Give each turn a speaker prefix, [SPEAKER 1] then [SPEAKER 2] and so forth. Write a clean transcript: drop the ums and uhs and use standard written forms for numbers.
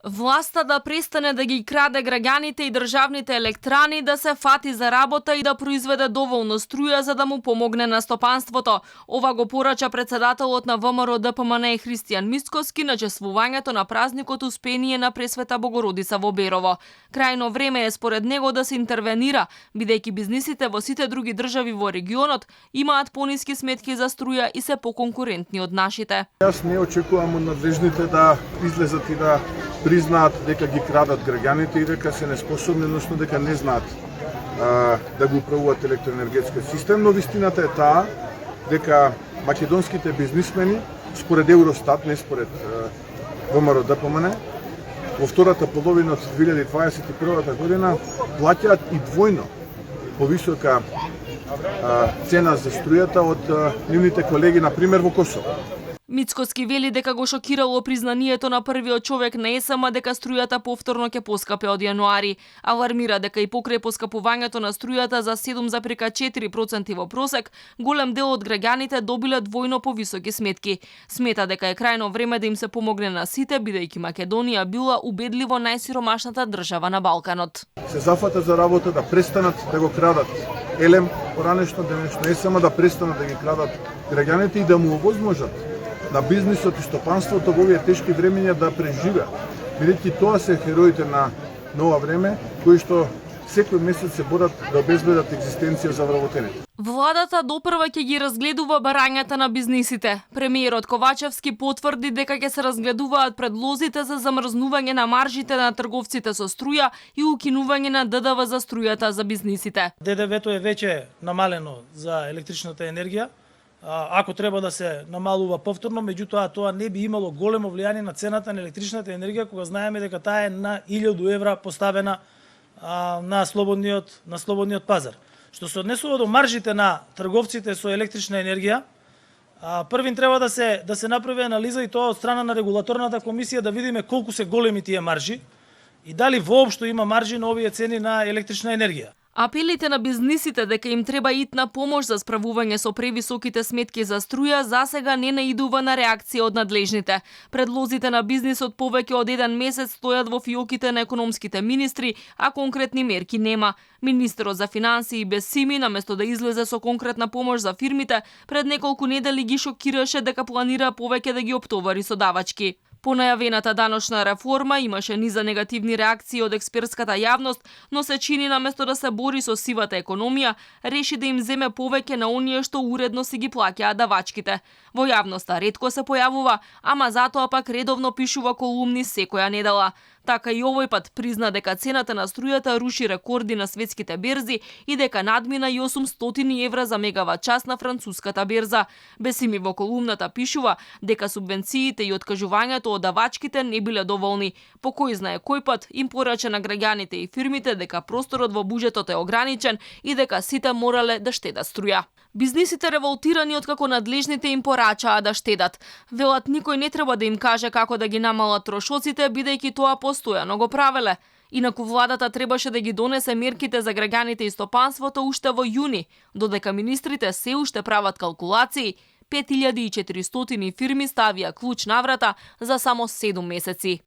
[SPEAKER 1] Власта да престане да ги краде граѓаните и државните електрани, да се фати за работа и да произведе доволно струја за да му помогне на стопанството. Ова го порача председателот на ВМРО ДПМН Христијан Мицкоски на чествувањето на празникот Успение на Пресвета Богородица во Берово. Крајно време е според него да се интервенира, бидејќи бизнисите во сите други држави во регионот имаат пониски сметки за струја и се поконкурентни од нашите.
[SPEAKER 2] Јас не очекувам од надлежните да излезат и да признаат дека ги крадат граѓаните и дека се неспособни, односно дека не знаат да го управуваат електроенергетскиот систем, но вистината е таа дека македонските бизнисмени, според Евростат, не според ВМРО ДПМН, во втората половина од 2021 година плаќаат и двојно повисока цена за струјата од нивните колеги, например, во Косово.
[SPEAKER 1] Мицкоски вели дека го шокирало признанието на првиот човек на ЕСМ дека струјата повторно ќе поскапе од јануари. Алармира дека и покрај поскапувањето на струјата за 7,4% во просек, голем дел од граѓаните добиле двојно повисоки сметки. Смета дека е крајно време да им се помогне на сите, бидејќи Македонија била убедливо најсиромашната држава на Балканот.
[SPEAKER 2] Се зафата за работа да престанат да го крадат елем, поранешно денешно ЕСМ да престанат да ги крадат граѓаните и да му овозможат на бизнисот и стопанството во овие тешки времења да преживеат. Бидејќи тоа се хероите на нова време, кои што секој месец се борат да обезбедат екзистенција за вработените.
[SPEAKER 1] Владата допрва ќе ги разгледува барањата на бизнисите. Премиерот Ковачевски потврди дека ќе се разгледуваат предлозите за замрзнување на маржите на трговците со струја и укинување на ДДВ за струјата за бизнисите.
[SPEAKER 3] ДДВ-то е веќе намалено за електричната енергија, ако треба да се намалува повторно, меѓутоа тоа не би имало големо влијание на цената на електричната енергија, кога знаеме дека таа е на 1000 евра поставена на слободниот пазар. Што се однесува до маржите на трговците со електрична енергија, првин треба да се направи анализа и тоа од страна на регулаторната комисија да видиме колку се големи тие маржи и дали воопшто има маржи на овие цени на електрична енергија.
[SPEAKER 1] Апелите на бизнисите дека им треба итна помош за справување со превисоките сметки за струја засега не наидува на реакција од надлежните. Предлозите на бизнисот повеќе од еден месец стојат во фиоките на економските министри, а конкретни мерки нема. Министерот за финансии Бесими, наместо да излезе со конкретна помош за фирмите, пред неколку недели ги шокираше дека планира повеќе да ги оптовари со давачки. По најавената даночна реформа имаше низа негативни реакции од експертската јавност, но се чини наместо да се бори со сивата економија, реши да им земе повеќе на оние што уредно си ги плаќаат давачките. Во јавноста ретко се појавува, ама затоа пак редовно пишува колумни секоја недела. Така и овој пат призна дека цената на струјата руши рекорди на светските берзи и дека надмина и 800 евра за мегават час на француската берза. Бесими во колумната пишува дека субвенциите и откажувањето од давачките не биле доволни. По кој знае кој пат им порача на граѓаните и фирмите дека просторот во буџетот е ограничен и дека сите морале да штедат струја. Бизнисите револтирани откако надлежните им порачаа да штедат. Велат никој не треба да им каже како да ги намалат трошоците, бидејќи тоа постојано го правеле. Инаку владата требаше да ги донесе мерките за граѓаните и стопанството уште во јуни, додека министрите се уште прават калкулации. 5400 фирми ставија клуч на врата за само 7 месеци.